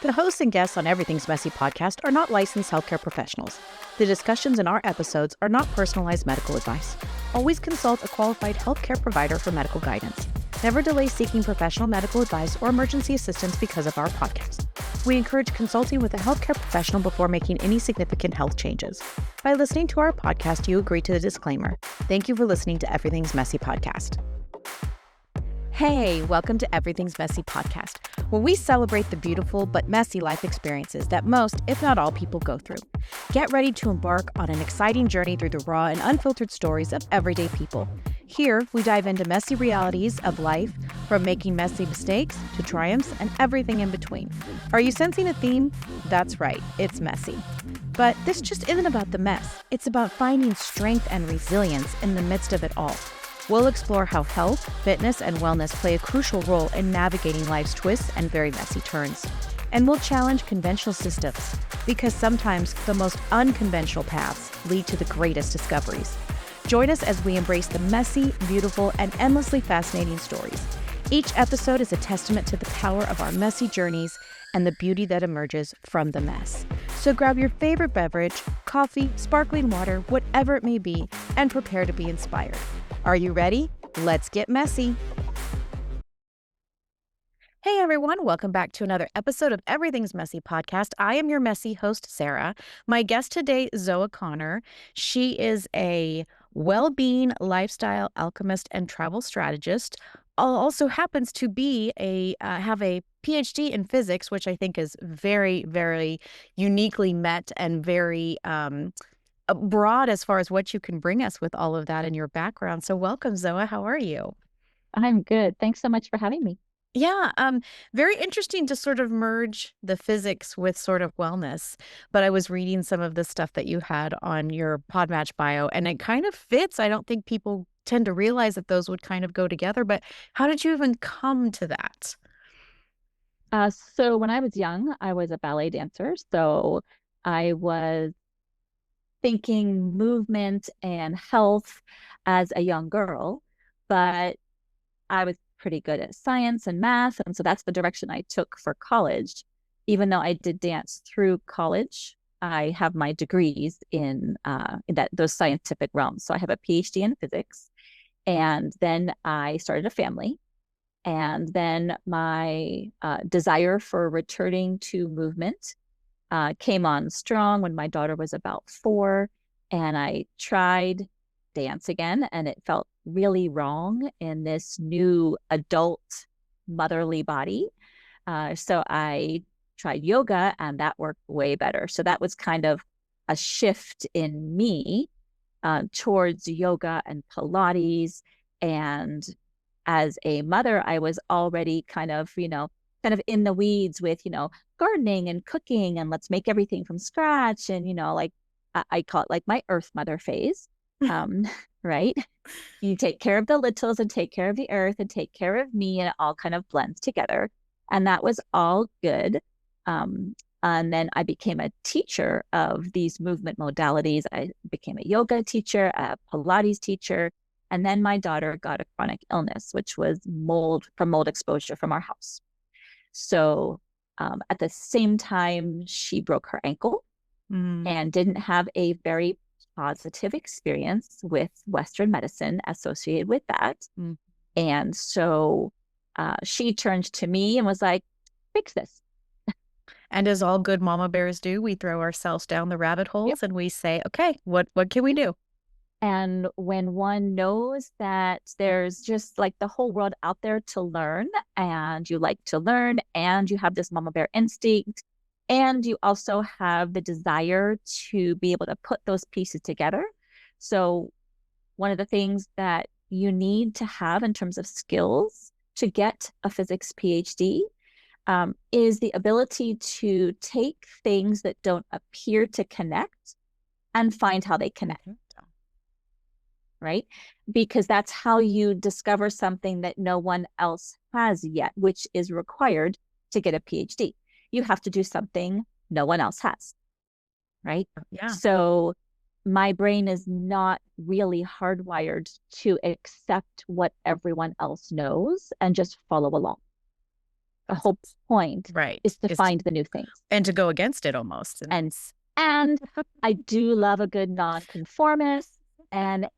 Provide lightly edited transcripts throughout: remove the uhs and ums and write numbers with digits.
The hosts and guests on Everything's Messy podcast are not licensed healthcare professionals. The discussions in our episodes are not personalized medical advice. Always consult a qualified healthcare provider for medical guidance. Never delay seeking professional medical advice or emergency assistance because of our podcast. We encourage consulting with a healthcare professional before making any significant health changes. By listening to our podcast, you agree to the disclaimer. Thank you for listening to Everything's Messy podcast. Hey, welcome to Everything's Messy podcast, where we celebrate the beautiful but messy life experiences that most, if not all, people go through. Get ready to embark on an exciting journey through the raw and unfiltered stories of everyday people. Here, we dive into messy realities of life, from making messy mistakes to triumphs and everything in between. Are you sensing a theme? That's right, it's messy. But this just isn't about the mess. It's about finding strength and resilience in the midst of it all. We'll explore how health, fitness, and wellness play a crucial role in navigating life's twists and very messy turns. And we'll challenge conventional systems, because sometimes the most unconventional paths lead to the greatest discoveries. Join us as we embrace the messy, beautiful, and endlessly fascinating stories. Each episode is a testament to the power of our messy journeys and the beauty that emerges from the mess. So grab your favorite beverage, coffee, sparkling water, whatever it may be, and prepare to be inspired. Are you ready? Let's get messy. Hey everyone, welcome back to another episode of Everything's Messy podcast. I am your messy host, Sarah. My guest today, Zoa Connor. She is a wellbeing, lifestyle alchemist and travel strategist. Also happens to be have a PhD in physics, which I think is very, very uniquely met and very broad as far as what you can bring us with all of that in your background. So welcome, Zoa. How are you? I'm good. Thanks so much for having me. Yeah, very interesting to sort of merge the physics with sort of wellness. But I was reading some of the stuff that you had on your Podmatch bio, and it kind of fits. I don't think people tend to realize that those would kind of go together. But how did you even come to that? So when I was young, I was a ballet dancer. So I was thinking movement and health as a young girl, but I was pretty good at science and math. And so that's the direction I took for college. Even though I did dance through college, I have my degrees in those scientific realms. So I have a PhD in physics. And then I started a family. And then my desire for returning to movement came on strong when my daughter was about 4. And I tried dance again, and it felt really wrong in this new adult motherly body. So I tried yoga, and that worked way better. So that was kind of a shift in me towards yoga and Pilates. And as a mother, I was already kind of in the weeds with, gardening and cooking, and let's make everything from scratch. And, like I call it like my earth mother phase. Right? You take care of the littles and take care of the earth and take care of me, and it all kind of blends together. And that was all good. And then I became a teacher of these movement modalities. I became a yoga teacher, a Pilates teacher. And then my daughter got a chronic illness, which was mold exposure from our house. So at the same time, she broke her ankle and didn't have a very positive experience with Western medicine associated with that. And so she turned to me and was like, fix this. And as all good mama bears do, we throw ourselves down the rabbit holes and we say, okay, what can we do? And when one knows that there's just like the whole world out there to learn, and you like to learn, and you have this mama bear instinct, and you also have the desire to be able to put those pieces together. So one of the things that you need to have in terms of skills to get a physics PhD is the ability to take things that don't appear to connect and find how they connect. Right? Because that's how you discover something that no one else has yet, which is required to get a PhD. You have to do something no one else has. Right? Yeah. So my brain is not really hardwired to accept what everyone else knows and just follow along. The whole point right is to find the new things. And to go against it almost. And I do love a good nonconformist. And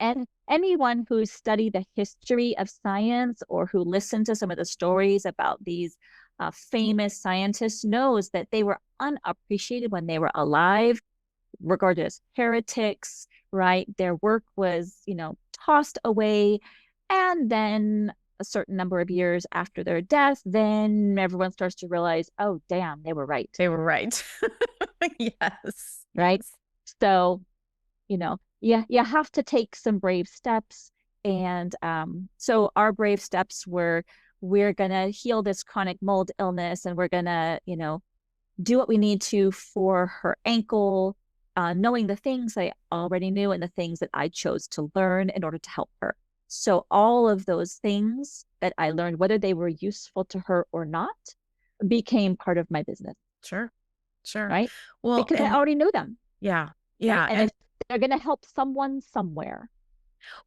anyone who studied the history of science or who listened to some of the stories about these famous scientists knows that they were unappreciated when they were alive, regarded as heretics, right? Their work was, tossed away. And then a certain number of years after their death, then everyone starts to realize, oh, damn, they were right. They were right. Yes. Right. So, you have to take some brave steps. And so our brave steps were, we're going to heal this chronic mold illness, and we're going to, do what we need to for her ankle, knowing the things I already knew and the things that I chose to learn in order to help her. So all of those things that I learned, whether they were useful to her or not, became part of my business. Sure. Right. Well, because I already knew them. Yeah. Yeah. Right? And they're going to help someone somewhere.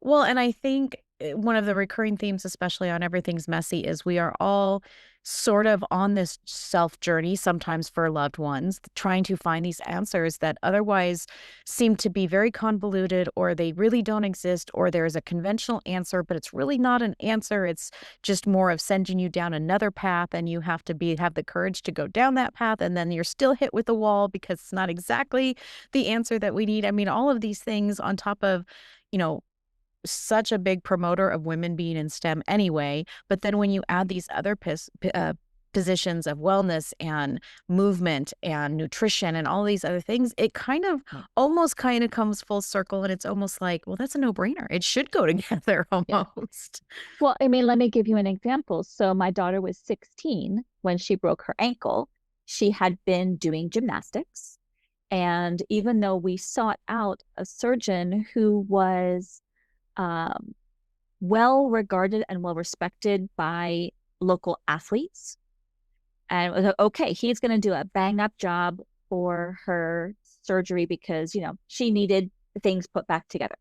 Well, and I think one of the recurring themes, especially on Everything's Messy, is we are all sort of on this self journey, sometimes for loved ones, trying to find these answers that otherwise seem to be very convoluted, or they really don't exist, or there's a conventional answer, but it's really not an answer. It's just more of sending you down another path, and you have to have the courage to go down that path, and then you're still hit with a wall because it's not exactly the answer that we need. I mean, all of these things on top of, such a big promoter of women being in STEM anyway. But then when you add these other positions of wellness and movement and nutrition and all these other things, it almost comes full circle. And it's almost like, well, that's a no-brainer. It should go together almost. Yeah. Well, I mean, let me give you an example. So my daughter was 16 when she broke her ankle. She had been doing gymnastics. And even though we sought out a surgeon who was well regarded and well respected by local athletes, and it was okay, he's going to do a bang up job for her surgery because she needed things put back together.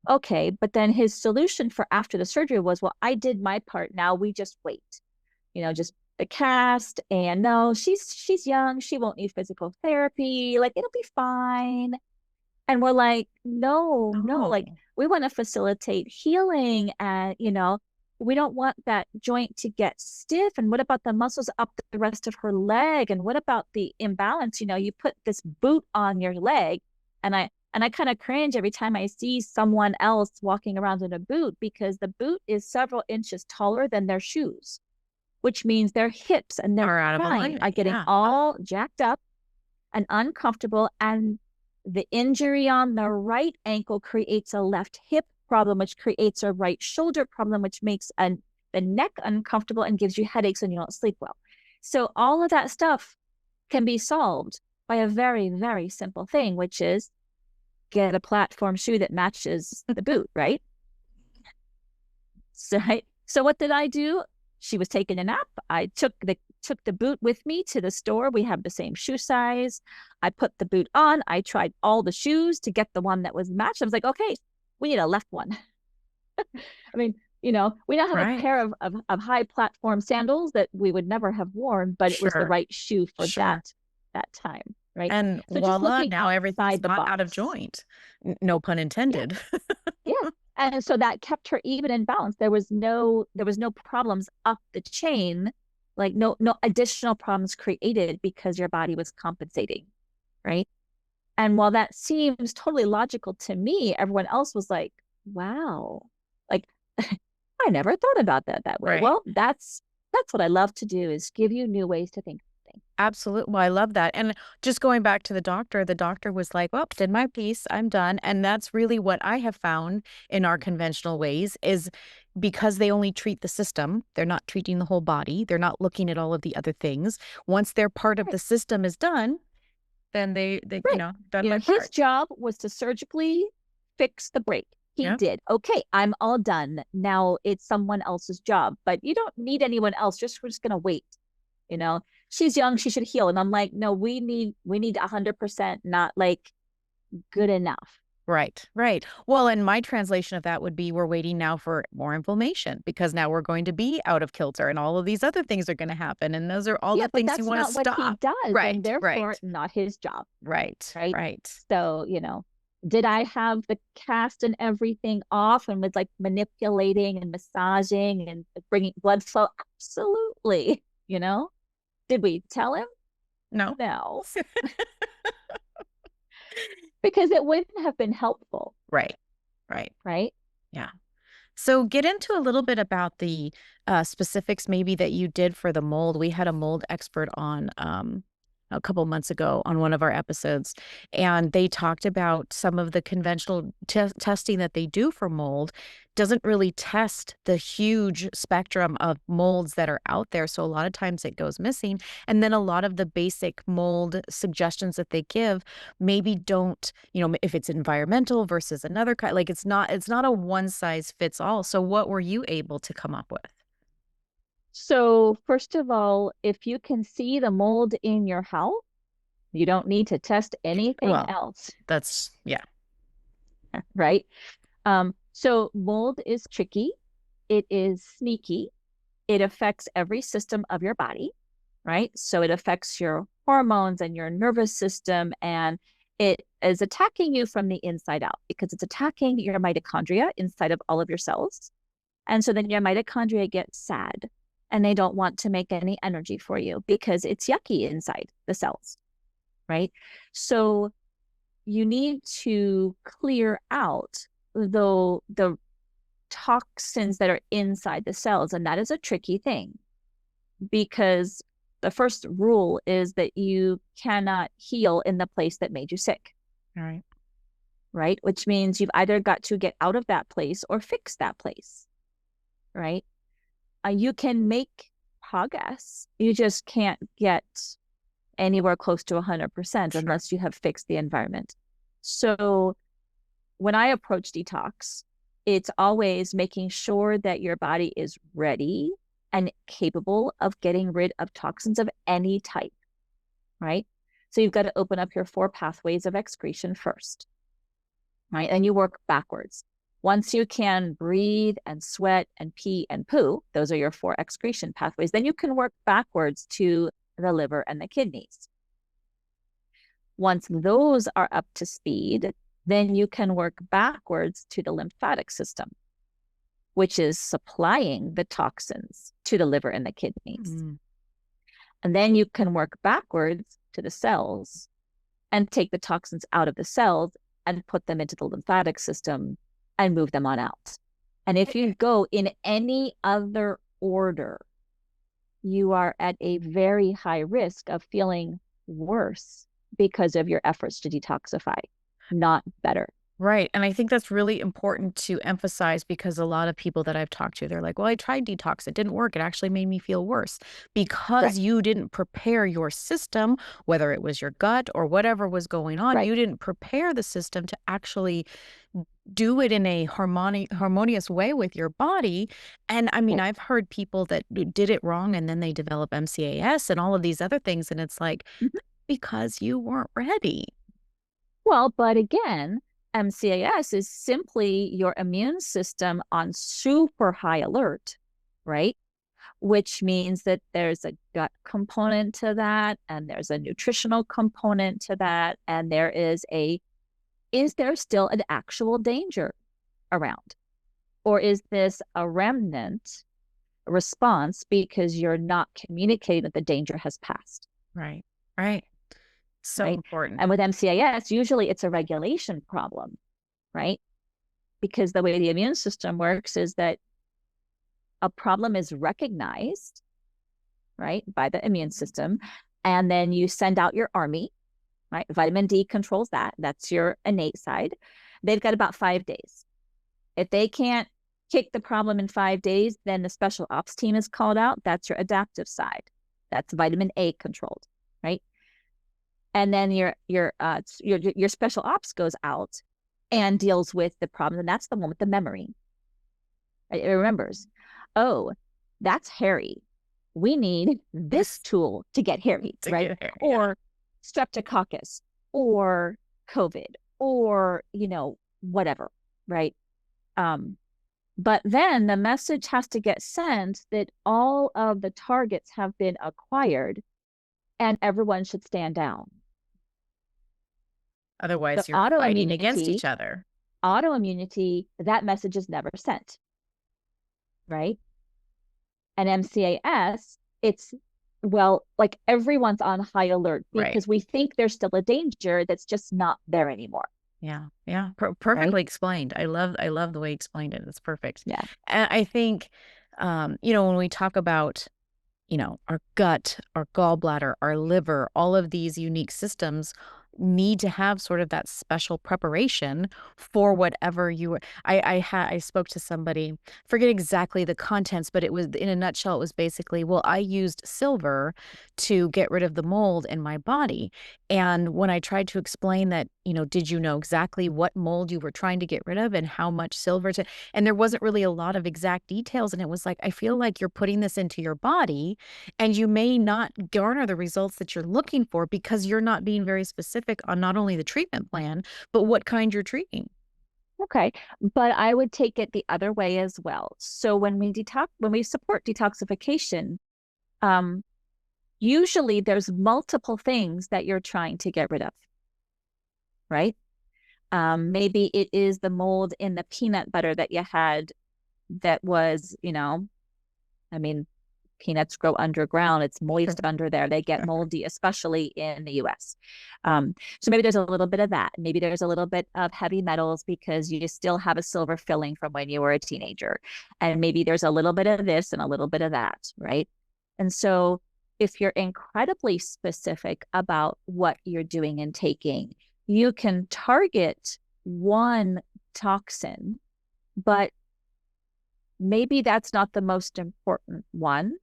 Okay, but then his solution for after the surgery was, well, I did my part, now we just wait, just the cast, and no, she's young, she won't need physical therapy, like it'll be fine. And we're like, no, like we want to facilitate healing, and we don't want that joint to get stiff. And what about the muscles up the rest of her leg? And what about the imbalance? You put this boot on your leg, and I kind of cringe every time I see someone else walking around in a boot, because the boot is several inches taller than their shoes, which means their hips and their spine are getting all jacked up and uncomfortable. And the injury on the right ankle creates a left hip problem, which creates a right shoulder problem, which makes the neck uncomfortable and gives you headaches and you don't sleep well. So all of that stuff can be solved by a very, very simple thing, which is get a platform shoe that matches the boot, right? So what did I do? She was taking a nap. I took the boot with me to the store. We have the same shoe size. I put the boot on. I tried all the shoes to get the one that was matched. I was like, okay, we need a left one. I mean, we now have a pair of high platform sandals that we would never have worn, but it was the right shoe for that time, right? And so voila, now everything's not out of joint. No pun intended. Yeah. And so that kept her even in balance. There was no problems up the chain, like no additional problems created because your body was compensating, right? And while that seems totally logical to me, everyone else was like, wow, like I never thought about that way. Right. Well, that's what I love to do, is give you new ways to think. Absolutely. Well, I love that. And just going back to the doctor was like, well, did my piece, I'm done. And that's really what I have found in our conventional ways, is because they only treat the system, they're not treating the whole body. They're not looking at all of the other things. Once their part of the system is done, then they done my part. His job was to surgically fix the break. He did. Okay, I'm all done. Now it's someone else's job, but you don't need anyone else. We're just going to wait. She's young, she should heal. And I'm like, no, we need 100%, not like good enough. Right, right. Well, and my translation of that would be we're waiting now for more inflammation because now we're going to be out of kilter and all of these other things are going to happen. And those are all Yeah, the but things you that's want to not what he stop. does, and Right, therefore right, not his job, right, right? right. So, did I have the cast and everything off and was like manipulating and massaging and bringing blood flow? Absolutely. Did we tell him? No. No, because it wouldn't have been helpful, Right, right. right? Yeah. So get into a little bit about the specifics maybe that you did for the mold. We had a mold expert on a couple months ago on one of our episodes, and they talked about some of the conventional testing that they do for mold doesn't really test the huge spectrum of molds that are out there. So a lot of times it goes missing. And then a lot of the basic mold suggestions that they give maybe don't, if it's environmental versus another kind, like it's not a one size fits all. So what were you able to come up with? So, first of all, if you can see the mold in your house, you don't need to test anything Well, else, yeah. right? So mold is tricky. It is sneaky. It affects every system of your body, right? So it affects your hormones and your nervous system, and it is attacking you from the inside out because it's attacking your mitochondria inside of all of your cells. And so then your mitochondria get sad and they don't want to make any energy for you because it's yucky inside the cells, right? So you need to clear out the toxins that are inside the cells. And that is a tricky thing because the first rule is that you cannot heal in the place that made you sick. All right. Right? Which means you've either got to get out of that place or fix that place. Right? You can make progress. You just can't get anywhere close to 100% Sure. unless you have fixed the environment. So when I approach detox, it's always making sure that your body is ready and capable of getting rid of toxins of any type, right? So you've got to open up your 4 pathways of excretion first, right? And you work backwards. Once you can breathe and sweat and pee and poo, those are your 4 excretion pathways, then you can work backwards to the liver and the kidneys. Once those are up to speed, then you can work backwards to the lymphatic system, which is supplying the toxins to the liver and the kidneys. Mm. And then you can work backwards to the cells and take the toxins out of the cells and put them into the lymphatic system and move them on out. And if you go in any other order, you are at a very high risk of feeling worse because of your efforts to detoxify, not better. Right. And I think that's really important to emphasize because a lot of people that I've talked to, they're like, well, I tried detox. It didn't work. It actually made me feel worse because you didn't prepare your system, whether it was your gut or whatever was going on. You didn't prepare the system to actually do it in a harmonious way with your body. And I mean, I've heard people that did it wrong and then they develop MCAS and all of these other things. And it's like, because you weren't ready. Well, but again, MCAS is simply your immune system on super high alert, right? Which means that there's a gut component to that, and there's a nutritional component to that, and is there still an actual danger around? Or is this a remnant response because you're not communicating that the danger has passed? Right, right. So important. And with MCAS, usually it's a regulation problem, right? Because the way the immune system works is that a problem is recognized, right, by the immune system, and then you send out your army, right? Vitamin D controls that. That's your innate side. They've got about 5 days. If they can't kick the problem in 5 days, then the special ops team is called out. That's your adaptive side. That's vitamin A controlled, right? And then your special ops goes out and deals with the problem. And that's the one with the memory. It remembers, oh, that's hairy. We need this tool to get hairy, right? Or streptococcus or COVID or, whatever, right? Um, but then the message has to get sent that all of the targets have been acquired and everyone should stand down. The Otherwise, you're fighting against each other. autoimmunity, that message is never sent, right? And MCAS, it's, well, like everyone's on high alert Right. because we think there's still a danger that's just not there anymore. Yeah. Yeah. Right? Perfectly explained. I love the way you explained it. It's perfect. Yeah. And I think, when we talk about, our gut, our gallbladder, our liver, all of these unique systems need to have sort of that special preparation for whatever I spoke to somebody, forget exactly the contents, but it was, in a nutshell, it was basically, well, I used silver to get rid of the mold in my body. And when I tried to explain that, did you know exactly what mold you were trying to get rid of and how much silver to, and there wasn't really a lot of exact details. And it was like, I feel like you're putting this into your body and you may not garner the results that you're looking for because you're not being very specific on not only the treatment plan, but what kind you're treating. Okay. But I would take it the other way as well. So when we support detoxification, usually there's multiple things that you're trying to get rid of, right? Maybe it is the mold in the peanut butter that you had that was, I mean, peanuts grow underground. It's moist under there. They get moldy, especially in the US. So maybe there's a little bit of that. Maybe there's a little bit of heavy metals because you still have a silver filling from when you were a teenager. And maybe there's a little bit of this and a little bit of that, right? And so if you're incredibly specific about what you're doing and taking, you can target one toxin, but maybe that's not the most important one.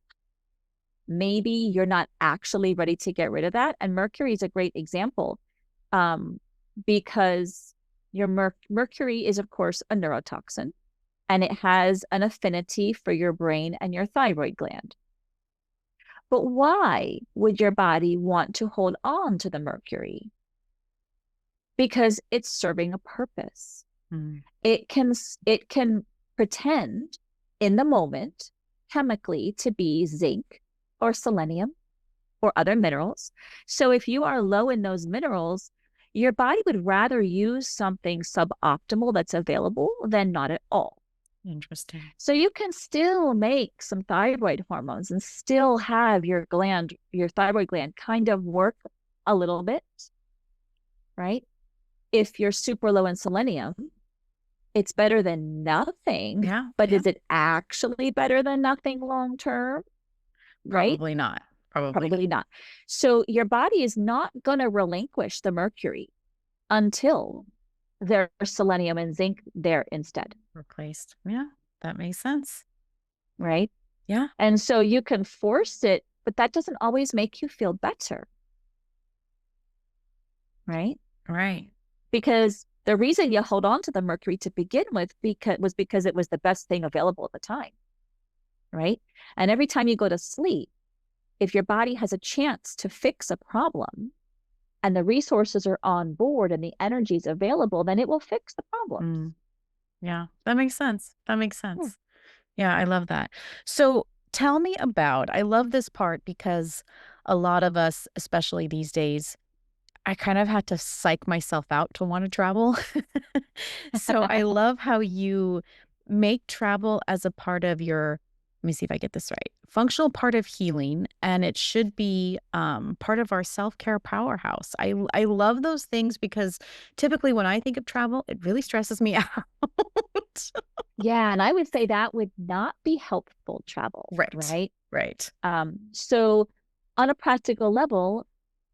Maybe you're not actually ready to get rid of that. And mercury is a great example, because your mercury is, of course, a neurotoxin, and it has an affinity for your brain and your thyroid gland. But why would your body want to hold on to the mercury? Because it's serving a purpose. It can pretend in the moment chemically to be zinc or selenium or other minerals. So if you are low in those minerals, your body would rather use something suboptimal that's available than not at all. Interesting. So you can still make some thyroid hormones and still have your thyroid gland kind of work a little bit, right? If you're super low in selenium, it's better than nothing. Yeah. But is it actually better than nothing long term? Right? Probably not. Probably not. So your body is not going to relinquish the mercury until there's selenium and zinc there instead. Replaced. Yeah, that makes sense. Right? Yeah. And so you can force it, but that doesn't always make you feel better. Right? Right. Because the reason you hold on to the mercury to begin with was because it was the best thing available at the time. Right? And every time you go to sleep, if your body has a chance to fix a problem and the resources are on board and the energy is available, then it will fix the problem. Yeah, that makes sense. Yeah, I love that. So tell me about, I love this part because a lot of us, especially these days, I kind of had to psych myself out to want to travel. So I love how you make travel as a part of your, let me see if I get this right, functional part of healing, and it should be part of our self-care powerhouse. I love those things because typically when I think of travel, it really stresses me out. Yeah, and I would say that would not be helpful travel, right? Right. So on a practical level,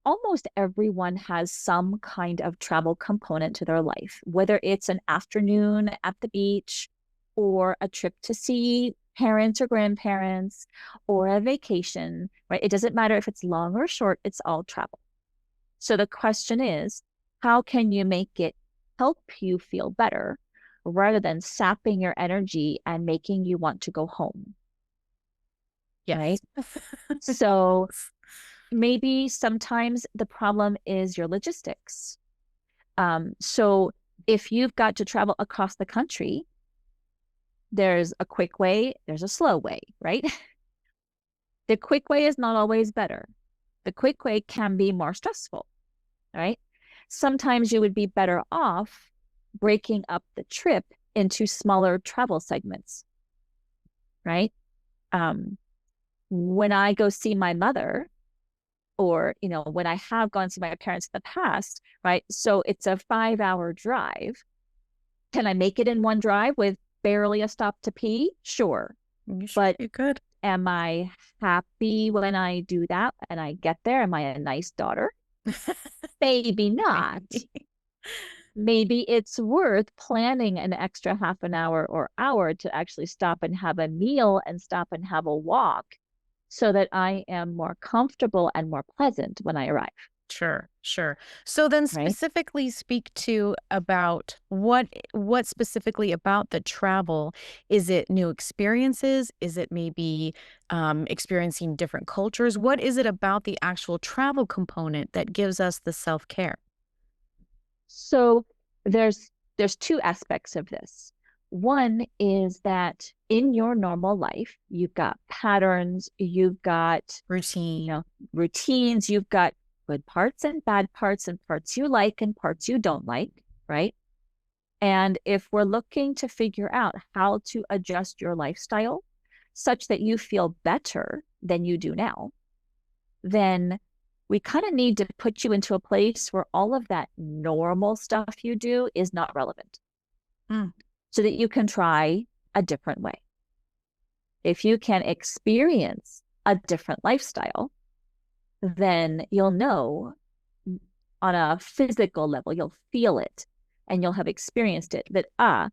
almost everyone has some kind of travel component to their life, whether it's an afternoon at the beach or a trip to see parents or grandparents or a vacation, right? It doesn't matter if it's long or short, it's all travel. So the question is, how can you make it help you feel better rather than sapping your energy and making you want to go home? Yes. Right? So maybe sometimes the problem is your logistics. So if you've got to travel across the country, there's a quick way, there's a slow way, right? The quick way is not always better. The quick way can be more stressful, right? Sometimes you would be better off breaking up the trip into smaller travel segments, right? When I go see my mother, or when I have gone to see my parents in the past, right? So it's a 5-hour drive. Can I make it in one drive with barely a stop to pee? Sure. But you could. am I happy when I do that and I get there? Am I a nice daughter? Maybe not. Maybe it's worth planning an extra half an hour or hour to actually stop and have a meal and stop and have a walk so that I am more comfortable and more pleasant when I arrive. Sure, sure. So then Right. specifically speak to about what specifically about the travel? Is it new experiences? Is it maybe experiencing different cultures? What is it about the actual travel component that gives us the self-care? So there's two aspects of this. One is that in your normal life, you've got patterns, you've got, Routine. routines, you've got good parts and bad parts and parts you like and parts you don't like, right? And if we're looking to figure out how to adjust your lifestyle such that you feel better than you do now, then we kind of need to put you into a place where all of that normal stuff you do is not relevant Mm, so that you can try a different way. If you can experience a different lifestyle, then you'll know on a physical level, you'll feel it and you'll have experienced it that,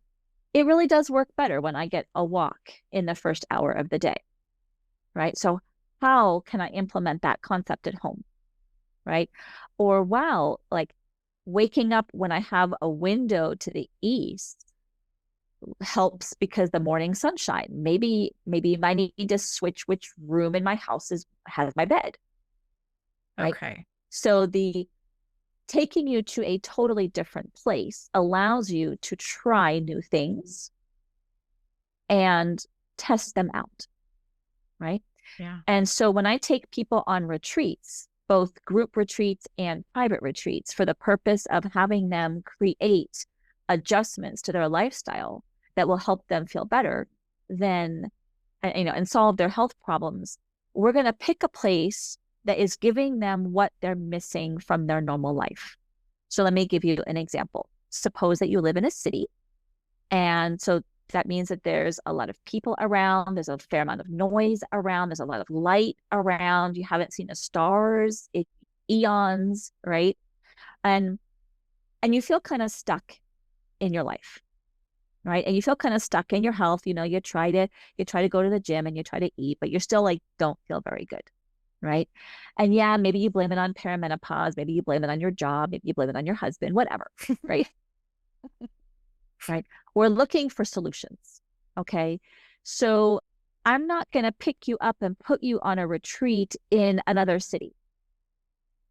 it really does work better when I get a walk in the first hour of the day, right? So, how can I implement that concept at home, right? Or, wow, like waking up when I have a window to the east helps because the morning sunshine. Maybe you might need to switch which room in my house has my bed, right? okay. So the taking you to a totally different place allows you to try new things and test them out, right? Yeah. And so when I take people on retreats, both group retreats and private retreats, for the purpose of having them create adjustments to their lifestyle that will help them feel better, then, and solve their health problems, we're going to pick a place that is giving them what they're missing from their normal life. So let me give you an example. Suppose that you live in a city, and so that means that there's a lot of people around, there's a fair amount of noise around, there's a lot of light around, you haven't seen the stars in eons, right? And you feel kind of stuck in your life, right? And you feel kind of stuck in your health. You try to go to the gym and you try to eat, but you're still like don't feel very good, right? And yeah, maybe you blame it on perimenopause, maybe you blame it on your job, maybe you blame it on your husband, whatever, right? Right? We're looking for solutions. Okay. So I'm not going to pick you up and put you on a retreat in another city.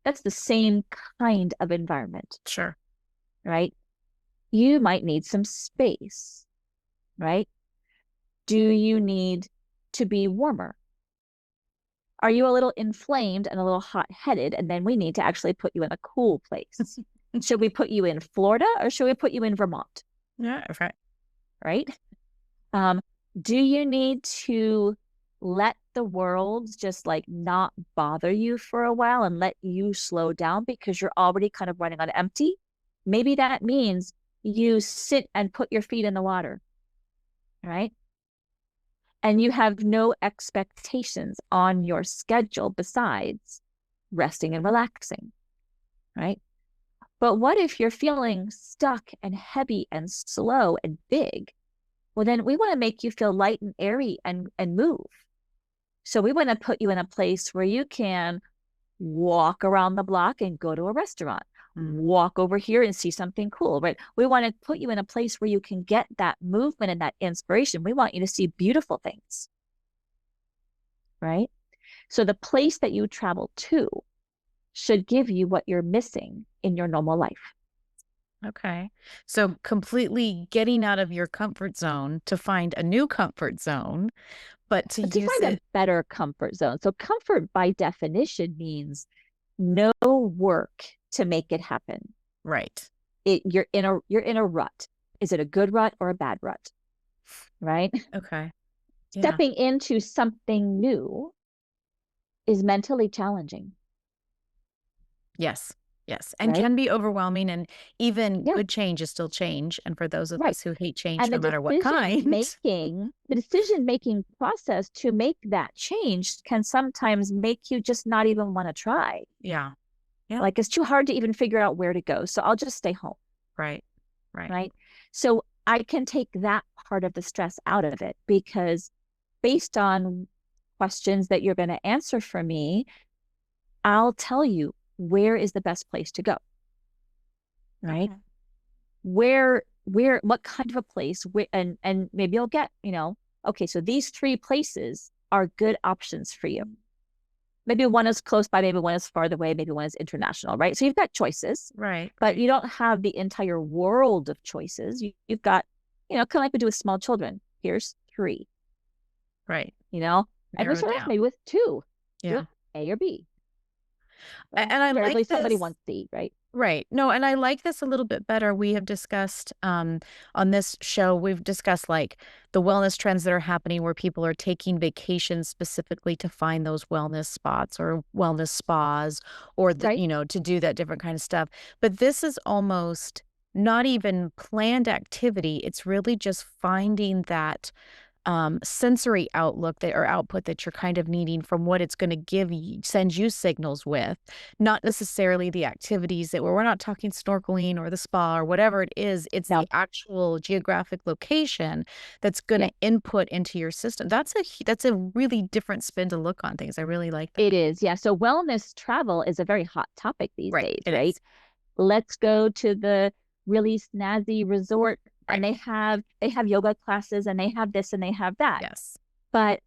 That's the same kind of environment, Sure. right? You might need some space, right? Do you need to be warmer? Are you a little inflamed and a little hot headed? And then we need to actually put you in a cool place. Should we put you in Florida or should we put you in Vermont? Yeah, right. Right? Do you need to let the world just like not bother you for a while and let you slow down because you're already kind of running on empty? Maybe that means you sit and put your feet in the water, right? And you have no expectations on your schedule besides resting and relaxing, right? But what if you're feeling stuck and heavy and slow and big? Well, then we want to make you feel light and airy and move. So we want to put you in a place where you can walk around the block and go to a restaurant, walk over here and see something cool, right? We want to put you in a place where you can get that movement and that inspiration. We want you to see beautiful things, right? So the place that you travel to should give you what you're missing in your normal life. Okay. So completely getting out of your comfort zone to find a new comfort zone, but to To use find a it. better comfort zone. So comfort by definition means no work to make it happen. Right. You're in a rut. Is it a good rut or a bad rut? Right? Okay. Yeah. Stepping into something new is mentally challenging, Yes. Yes. And right? can be overwhelming. And even Yeah, good change is still change. And for those of right. us who hate change, And no matter what kind. the decision making process to make that change can sometimes make you just not even want to try. Yeah. Yeah. Like it's too hard to even figure out where to go. So I'll just stay home, Right. Right. right? So I can take that part of the stress out of it because based on questions that you're going to answer for me, I'll tell you where is the best place to go, right? Okay. What kind of a place, and maybe you'll get, okay, so these three places are good options for you. Maybe one is close by, maybe one is farther away, maybe one is international, right? So you've got choices, Right. but you don't have the entire world of choices. You've got, kind of like we do with small children. Here's three, Right. and we Narrow it start off down. maybe with two. Do Yeah. it A or B. Well, And I invariably like somebody this. wants C, right? Right. No, and I like this a little bit better. We have discussed on this show, we've discussed like the wellness trends that are happening where people are taking vacations specifically to find those wellness spots or wellness spas or Right? to do that different kind of stuff. But this is almost not even planned activity. It's really just finding that sensory outlook that or output that you're kind of needing from what it's going to give you, send you signals with, not necessarily the activities that we're not talking snorkeling or the spa or whatever it is. It's No. the actual geographic location that's going Yeah, to input into your system. That's a really different spin to look on things. I really like that. it is. Yeah. So wellness travel is a very hot topic these Right. days, It right? is. Let's go to the really snazzy resort and Right. they have yoga classes and they have this and they have that. Yes. But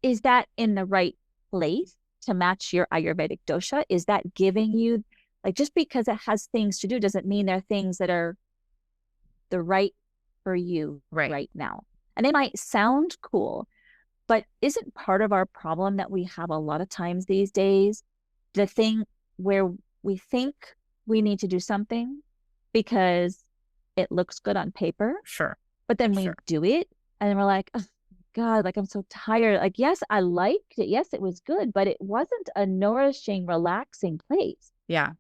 is that in the right place to match your Ayurvedic dosha? Is that giving you, like, just because it has things to do doesn't mean they're things that are the right for you Right. right now. And they might sound cool, but isn't part of our problem that we have a lot of times these days the thing where we think we need to do something because it looks good on paper, Sure. but then we Sure. do it and we're like, oh, God, like I'm so tired. Like, yes, I liked it. Yes, it was good, but it wasn't a nourishing, relaxing place, Yeah.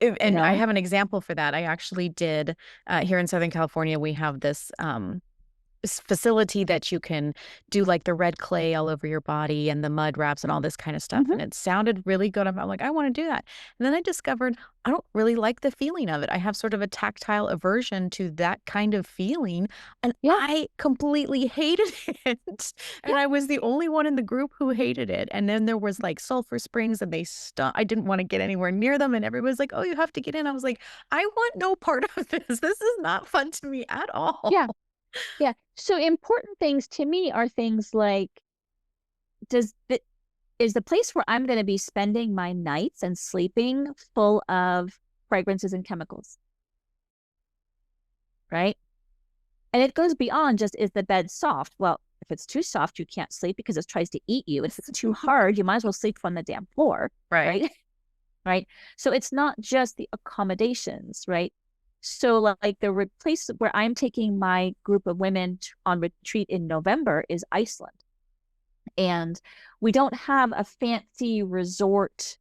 you And I know? have an example for that. I actually did here in Southern California, we have this facility that you can do like the red clay all over your body and the mud wraps and all this kind of stuff. Hmm. And it sounded really good. I'm like, I want to do that. And then I discovered I don't really like the feeling of it. I have sort of a tactile aversion to that kind of feeling. And Yeah, I completely hated it. yeah, And I was the only one in the group who hated it. And then there was like sulfur springs and they stunk. I didn't want to get anywhere near them. And everybody's like, oh, you have to get in. I was like, I want no part of this. This is not fun to me at all. yeah, yeah. So important things to me are things like, does the is the place where I'm going to be spending my nights and sleeping full of fragrances and chemicals, right? And it goes beyond just, is the bed soft? Well, if it's too soft, you can't sleep because it tries to eat you. If it's too hard, you might as well sleep on the damn floor, Right. right? Right. So it's not just the accommodations, right? So like the place where I'm taking my group of women on retreat in November is Iceland. And we don't have a fancy resort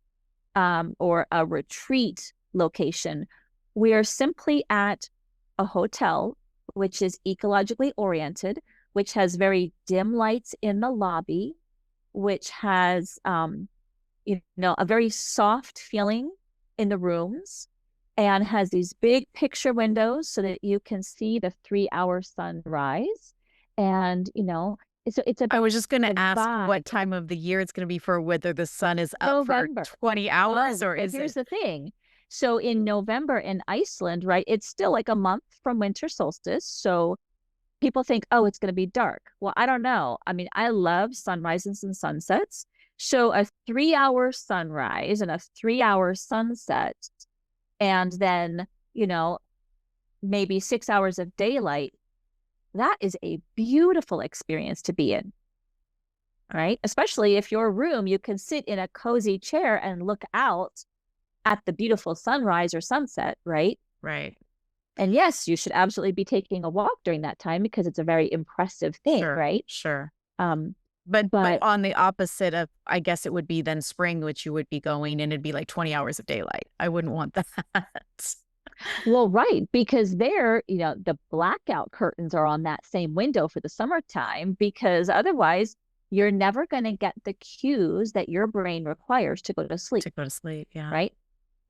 or a retreat location. We are simply at a hotel, which is ecologically oriented, which has very dim lights in the lobby, which has, a very soft feeling in the rooms and has these big picture windows so that you can see the 3 hour sunrise. And, it's a I was just gonna ask vibe. what time of the year it's gonna be for whether the sun is up for November. 20 hours Oh, or so is here's it. the thing. So in November in Iceland, right, it's still like a month from winter solstice. So people think, oh, it's going to be dark. Well, I don't know. I mean, I love sunrises and sunsets. So a 3 hour sunrise and a 3 hour sunset, and then, maybe 6 hours of daylight, that is a beautiful experience to be in, right? Especially if your room, you can sit in a cozy chair and look out at the beautiful sunrise or sunset, right? Right. And yes, you should absolutely be taking a walk during that time because it's a very impressive thing, Sure. right? Sure. Um, But but on the opposite of, I guess it would be then spring, which you would be going, and it'd be like 20 hours of daylight. I wouldn't want that. well, right, because there, the blackout curtains are on that same window for the summertime, because otherwise you're never going to get the cues that your brain requires to go to sleep, To go to sleep. Yeah. right?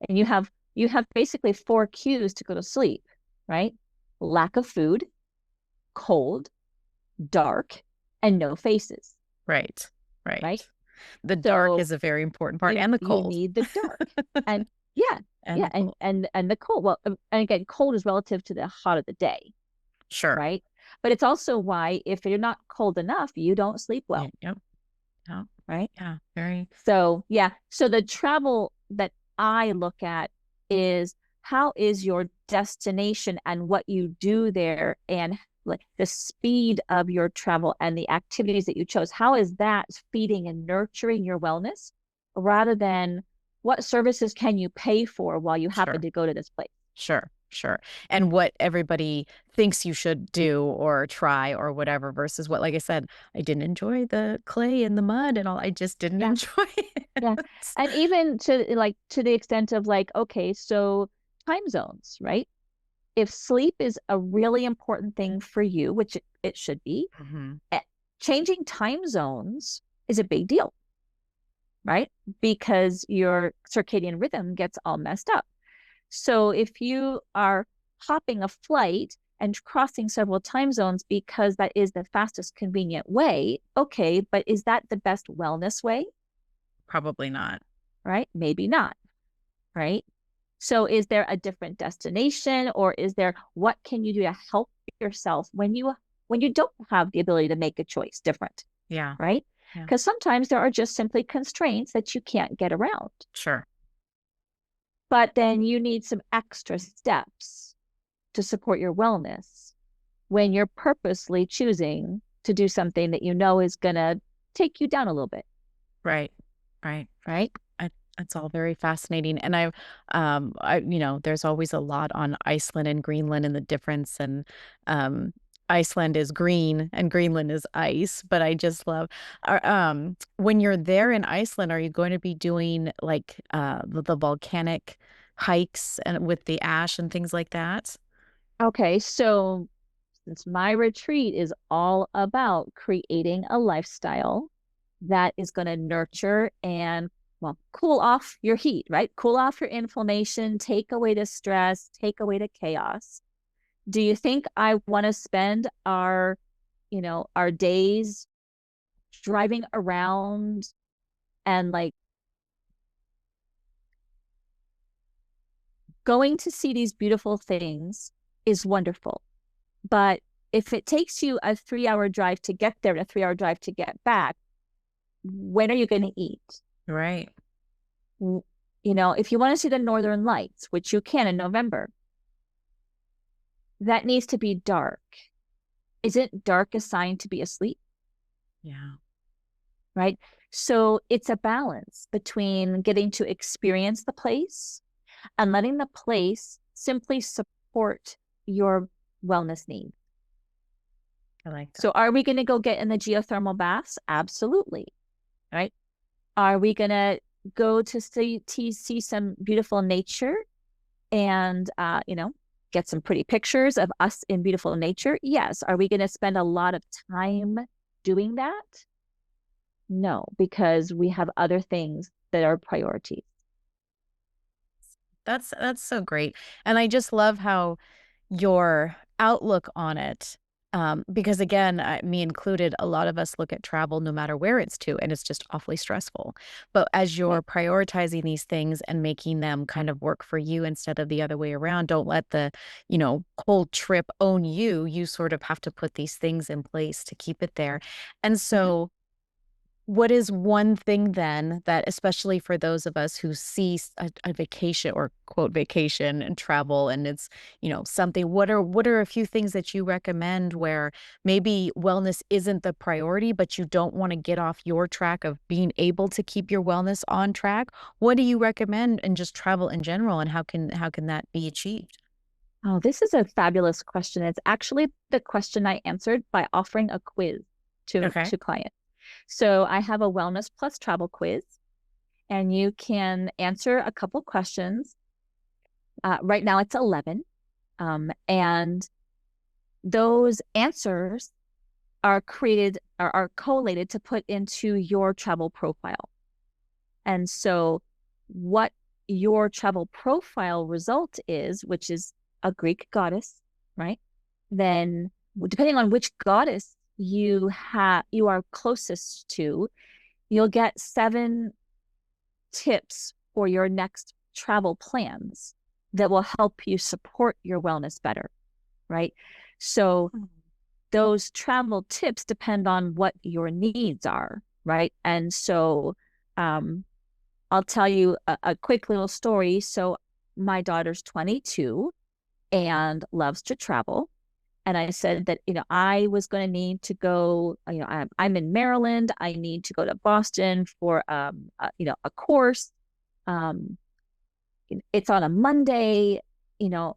And you have basically four cues to go to sleep, right? Lack of food, cold, dark, and no faces, Right. Right. right? The dark So is a very important part, you and the you cold. need the dark. And yeah, And yeah, the and cold. and the cold. Well, and again, cold is relative to the hot of the day, Sure. right? But it's also why if you're not cold enough, you don't sleep Yeah. well, Yep. Yeah. right? Yeah. Very. So yeah, so the travel that I look at is how is your destination and what you do there, and like the speed of your travel and the activities that you chose. How is that feeding and nurturing your wellness rather than what services can you pay for while you happen Sure. to go to this place? Sure, sure. And what everybody thinks you should do or try or whatever versus what, like I said, I didn't enjoy the clay and the mud and all. I just didn't Yeah. enjoy it. Yeah. And even to the extent of like, okay, so time zones, right? If sleep is a really important thing for you, which it should be, Mhm. eh, changing time zones is a big deal, right? Because your circadian rhythm gets all messed up. So if you are hopping a flight and crossing several time zones because that is the fastest convenient way, okay, but is that the best wellness way? Probably not. Right? Maybe not, right? So is there a different destination, or is there what can you do to help yourself when you don't have the ability to make a choice different, Yeah, right? yeah, Because sometimes there are just simply constraints that you can't get around. sure. But then you need some extra steps to support your wellness when you're purposely choosing to do something that you know is going to take you down a little bit, Right, right. right? I It's all very fascinating, and there's always a lot on Iceland and Greenland and the difference, and, um, Iceland is green and Greenland is ice, but I just love when you're there in Iceland, are you going to be doing, like, the volcanic hikes and with the ash and things like that? Okay, so since my retreat is all about creating a lifestyle that is going to nurture and, well, cool off your heat, right? Cool off your inflammation, take away the stress, take away the chaos. Do you think I want to spend our days driving around and like going to see these beautiful things is wonderful. But if it takes you a 3 hour drive to get there and a 3 hour drive to get back, when are you going to eat? Right. If you want to see the Northern Lights, which you can in November, that needs to be dark. Isn't dark a sign to be asleep? Yeah. Right? So it's a balance between getting to experience the place and letting the place simply support your wellness needs. I like that. So are we going to go get in the geothermal baths? Absolutely. Right? Are we going to go to see some beautiful nature and, get some pretty pictures of us in beautiful nature? Yes. Are we going to spend a lot of time doing that? No, because we have other things that are priorities. That's so great, and I just love how your outlook on it, because again, me included, a lot of us look at travel no matter where it's to, and it's just awfully stressful. But as Right. you're prioritizing these things and making them kind of work for you instead of the other way around, don't let the, whole trip own you. You sort of have to put these things in place to keep it there. And Mhm. so what is one thing then that, especially for those of us who see a vacation or quote vacation and travel and it's, something, what are a few things that you recommend where maybe wellness isn't the priority, but you don't want to get off your track of being able to keep your wellness on track? What do you recommend in just travel in general, and how can that be achieved? Oh, this is a fabulous question. It's actually the question I answered by offering a quiz Okay. to clients. So I have a Wellness Plus Travel quiz, and you can answer a couple questions. Right now it's 11. And those answers are collated to put into your travel profile. And so what your travel profile result is, which is a Greek goddess, right? Then depending on which goddess you are closest to, you'll get 7 tips for your next travel plans that will help you support your wellness better, right? So those travel tips depend on what your needs are, right? And so I'll tell you a quick little story. So my daughter's 22 and loves to travel. And I said that, I was going to need to go, I'm in Maryland. I need to go to Boston for, a course. It's on a Monday,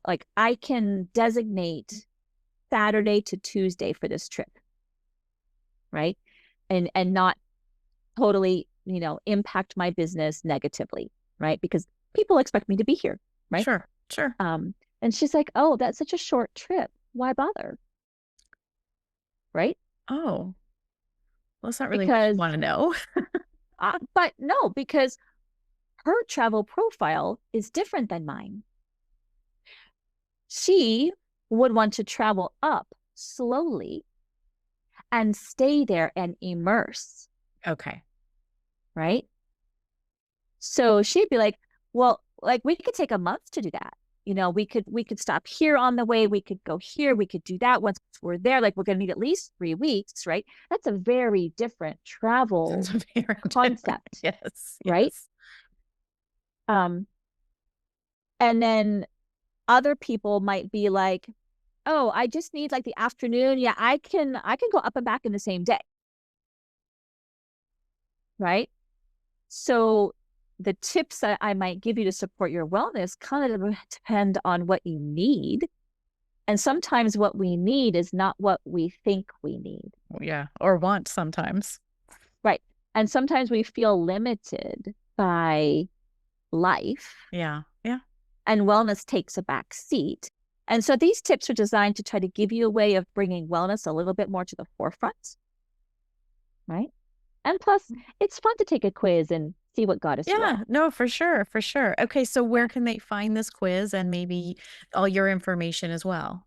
like I can designate Saturday to Tuesday for this trip, right? And not totally, impact my business negatively, right? Because people expect me to be here, right? Sure, sure. And she's like, "Oh, that's such a short trip. Why bother?" Right? Oh, well, that's not really what you Because, want to know. but no, because her travel profile is different than mine. She would want to travel up slowly and stay there and immerse, Okay. right? So she'd be like, "Well, like we could take a month to do that. We could stop here on the way. We could go here. We could do that once we're there. Like we're going to need at least 3 weeks, right? That's a very different travel That's very different. concept, Yes, right? yes. Um, and then other people might be like, "Oh, I just need like the afternoon. Yeah, I can go up and back in the same day." Right? So the tips that I might give you to support your wellness kind of depend on what you need. And sometimes what we need is not what we think we need. Yeah, or want sometimes. Right. And sometimes we feel limited by life, Yeah, yeah. and wellness takes a back seat. And so these tips are designed to try to give you a way of bringing wellness a little bit more to the forefront, right? And plus, it's fun to take a quiz and see what goddess you Yeah, are. no, for sure, for sure. Okay, so where can they find this quiz and maybe all your information as well?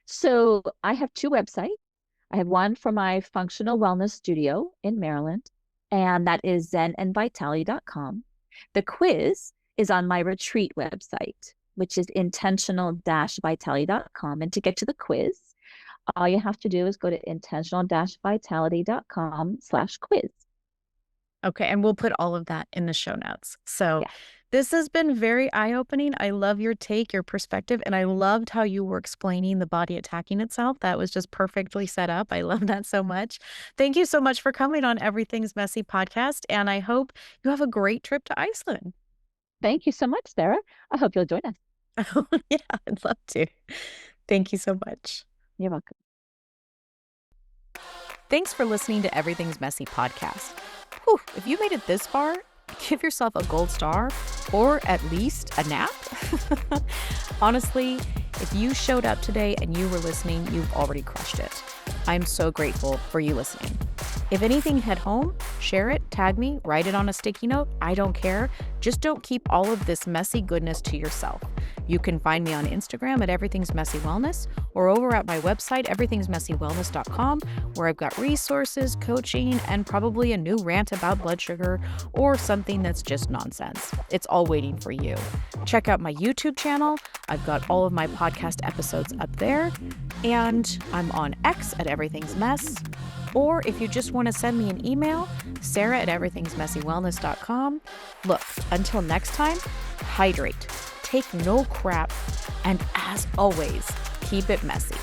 So I have 2 websites. I have one for my functional wellness studio in Maryland, and that is zenandvitality.com. The quiz is on my retreat website, which is intentional-vitality.com. And to get to the quiz, all you have to do is go to intentional-vitality.com/quiz. Okay, and we'll put all of that in the show notes. So Yeah. this has been very eye-opening. I love your take, your perspective, and I loved how you were explaining the body attacking itself. That was just perfectly set up. I love that so much. Thank you so much for coming on Everything's Messy podcast, and I hope you have a great trip to Iceland. Thank you so much, Sarah. I hope you'll join us. Yeah, I'd love to. Thank you so much. You're welcome. Thanks for listening to Everything's Messy podcast. Whew, if you made it this far, give yourself a gold star or at least a nap. Honestly, if you showed up today and you were listening, you've already crushed it. I'm so grateful for you listening. If anything hit home, share it, tag me, write it on a sticky note. I don't care. Just don't keep all of this messy goodness to yourself. You can find me on Instagram at Everything's Messy Wellness or over at my website, everythingsmessywellness.com, where I've got resources, coaching, and probably a new rant about blood sugar or something that's just nonsense. It's all waiting for you. Check out my YouTube channel. I've got all of my podcast episodes up there. And I'm on X at Everything's Mess. Or if you just want to send me an email, sarah@everythingsmessywellness.com. Look, until next time, hydrate, take no crap, and as always, keep it messy.